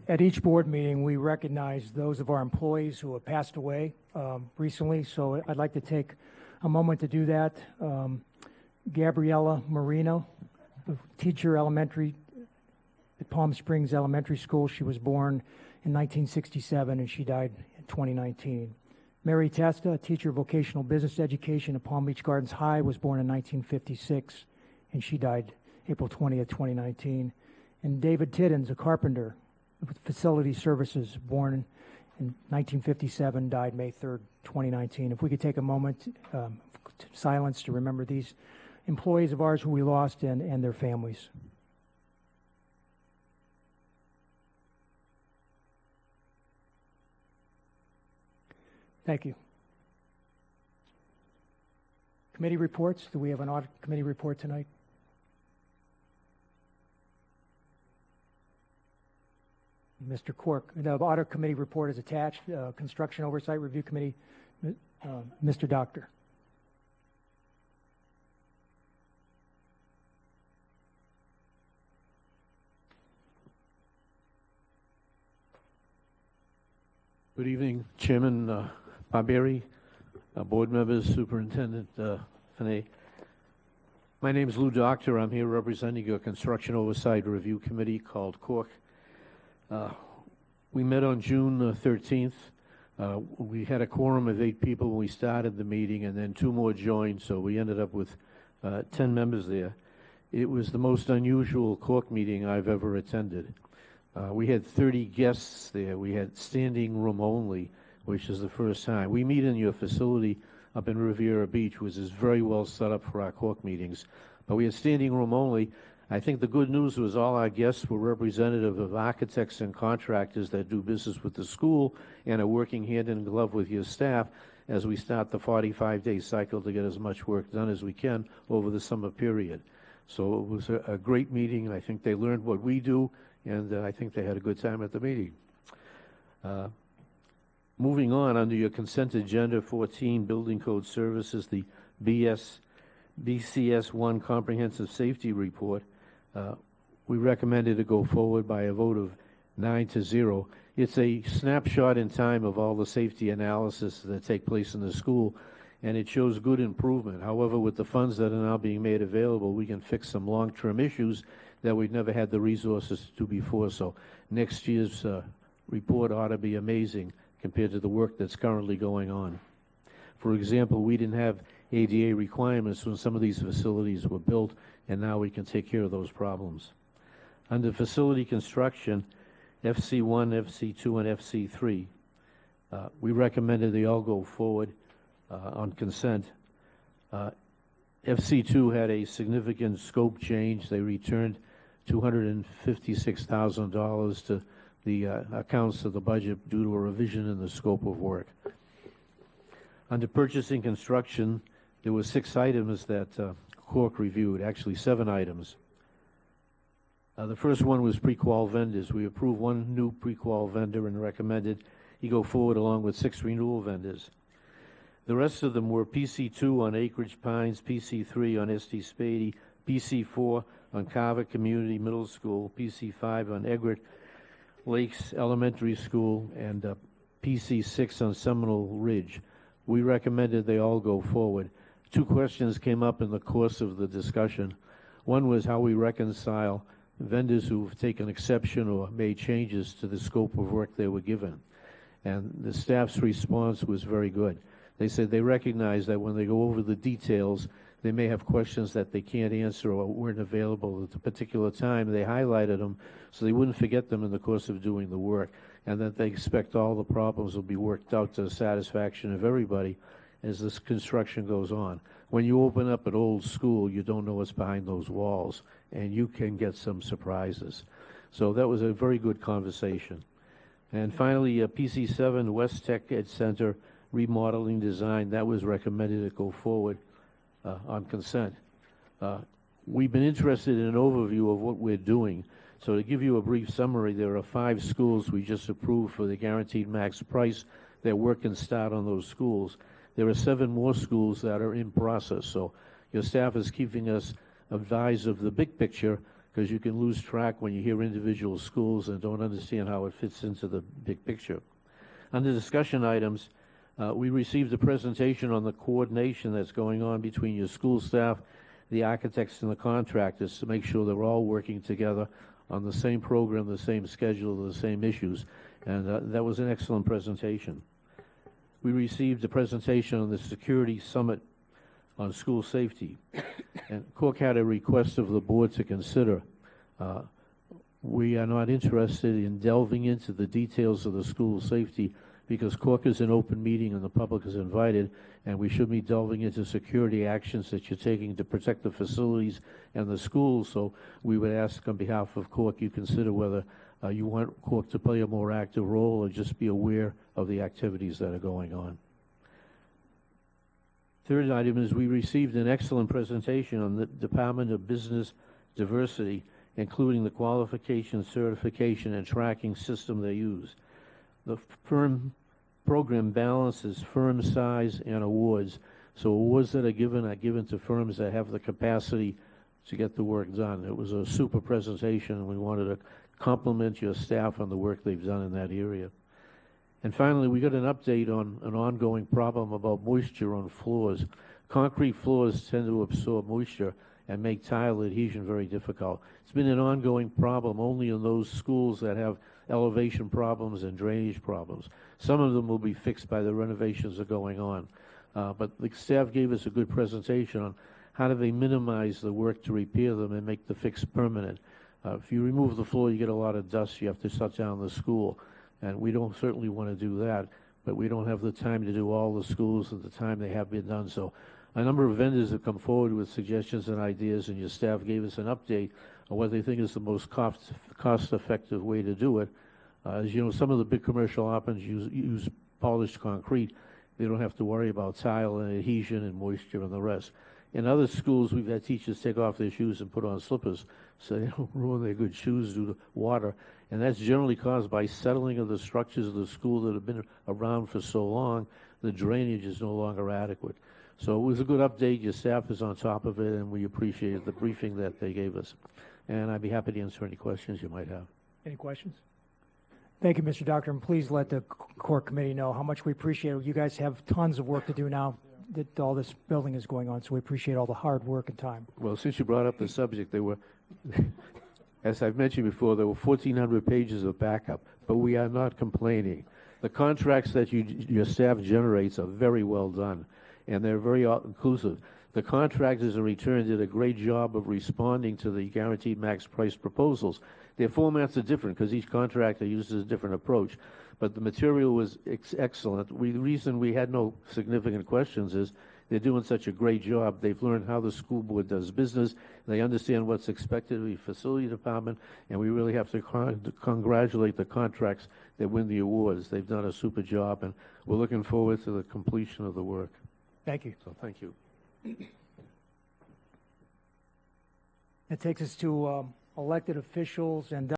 At each board meeting, we recognize those of our employees who have passed away recently, so I'd like to take a moment to do that. Gabriella Marino, teacher elementary at Palm Springs Elementary School. She was born in 1967 and she died in 2019. Mary Testa, a teacher of vocational business education at Palm Beach Gardens High, was born in 1956 and she died April 20th, 2019. And David Tiddens, a carpenter with facility services, born in 1957, died May 3rd, 2019. If we could take a moment silence to remember these employees of ours who we lost and their families. Thank you. Committee reports. Do we have an audit committee report tonight? Mr. CORC. The audit committee report is attached. Construction Oversight Review Committee, Mr. Doctor. Good evening, Chairman Barbieri, board members, Superintendent Finney. My name is Lou Doctor. I'm here representing a Construction Oversight Review Committee called CORC. We met on June 13th. We had a quorum of 8 people when we started the meeting, and then 2 more joined, so we ended up with 10 members there. It was the most unusual CORC meeting I've ever attended. We had 30 guests there. We had standing room only, which is the first time. We meet in your facility up in Riviera Beach, which is very well set up for our CORC meetings. But we had standing room only. I think the good news was all our guests were representative of architects and contractors that do business with the school and are working hand in glove with your staff as we start the 45-day cycle to get as much work done as we can over the summer period. So it was a great meeting. I think they learned what we do, and I think they had a good time at the meeting. Moving on, under your consent agenda 14, Building Code Services, the BCS1 Comprehensive Safety Report, we recommended to go forward by a vote of 9-0. It's a snapshot in time of all the safety analysis that take place in the school, and it shows good improvement. However, with the funds that are now being made available, we can fix some long-term issues that we've never had the resources to before. So next year's report ought to be amazing compared to the work that's currently going on. For example, we didn't have ADA requirements when some of these facilities were built, and now we can take care of those problems. Under facility construction, FC1, FC2, and FC3, we recommended they all go forward on consent. FC2 had a significant scope change. They returned $256,000 to the accounts of the budget due to a revision in the scope of work. Under purchasing construction, there were 6 items that CORC reviewed, actually 7 items. The first one was pre-qual vendors. We approved 1 new pre-qual vendor and recommended he go forward along with 6 renewal vendors. The rest of them were PC2 on Acreage Pines, PC3 on SD Spady, PC4 on Carver Community Middle School, PC5 on Egret Lakes Elementary School, and PC6 on Seminole Ridge. We recommended they all go forward. 2 questions came up in the course of the discussion. One was how we reconcile vendors who've taken exception or made changes to the scope of work they were given. And the staff's response was very good. They said they recognize that when they go over the details, they may have questions that they can't answer or weren't available at a particular time. They highlighted them so they wouldn't forget them in the course of doing the work, and that they expect all the problems will be worked out to the satisfaction of everybody as this construction goes on. When you open up an old school, you don't know what's behind those walls, and you can get some surprises. So that was a very good conversation. And finally, PC7 West Tech Ed Center remodeling design, that was recommended to go forward on consent. We've been interested in an overview of what we're doing. So to give you a brief summary, there are 5 schools we just approved for the guaranteed max price. Their work can start on those schools. There are 7 more schools that are in process. So your staff is keeping us advised of the big picture, because you can lose track when you hear individual schools and don't understand how it fits into the big picture. Under discussion items, we received a presentation on the coordination that's going on between your school staff, the architects, and the contractors to make sure they're all working together on the same program, the same schedule, the same issues, and that was an excellent presentation. We received a presentation on the Security Summit on school safety, and CORC had a request of the board to consider. We are not interested in delving into the details of the school safety because CORC is an open meeting and the public is invited, and we should be delving into security actions that you're taking to protect the facilities and the schools. So we would ask on behalf of CORC you consider whether you want CORC to play a more active role or just be aware of the activities that are going on. Third item is we received an excellent presentation on the Department of Business Diversity, including the qualification, certification, and tracking system they use. The firm program balances firm size and awards. So awards that are given to firms that have the capacity to get the work done. It was a super presentation, and we wanted to compliment your staff on the work they've done in that area. And finally, we got an update on an ongoing problem about moisture on floors. Concrete floors tend to absorb moisture and make tile adhesion very difficult. It's been an ongoing problem only in those schools that have elevation problems and drainage problems. Some of them will be fixed by the renovations that are going on. But the staff gave us a good presentation on how do they minimize the work to repair them and make the fix permanent. If you remove the floor, you get a lot of dust. You have to shut down the school. And we don't certainly want to do that, but we don't have the time to do all the schools at the time they have been done. So a number of vendors have come forward with suggestions and ideas, and your staff gave us an update on what they think is the most cost-effective way to do it. As you know, some of the big commercial operators use polished concrete. They don't have to worry about tile and adhesion and moisture and the rest. In other schools, we've had teachers take off their shoes and put on slippers so they don't ruin their good shoes due to water. And that's generally caused by settling of the structures of the school that have been around for so long. The drainage is no longer adequate. So it was a good update. Your staff is on top of it, and we appreciate the briefing that they gave us. And I'd be happy to answer any questions you might have. Any questions? Thank you, Mr. Doctor, and please let the CORC committee know how much we appreciate it. You guys have tons of work to do now that all this building is going on, so we appreciate all the hard work and time. Well, since you brought up the subject, there were, as I've mentioned before, there were 1,400 pages of backup, but we are not complaining. The contracts that your staff generates are very well done, and they're very inclusive. The contractors in return did a great job of responding to the guaranteed max price proposals. Their formats are different because each contractor uses a different approach, but the material was excellent. The reason we had no significant questions is they're doing such a great job. They've learned how the school board does business. They understand what's expected of the facility department, and we really have to congratulate the contracts that win the awards. They've done a super job, and we're looking forward to the completion of the work. Thank you. So thank you. That takes us to elected officials and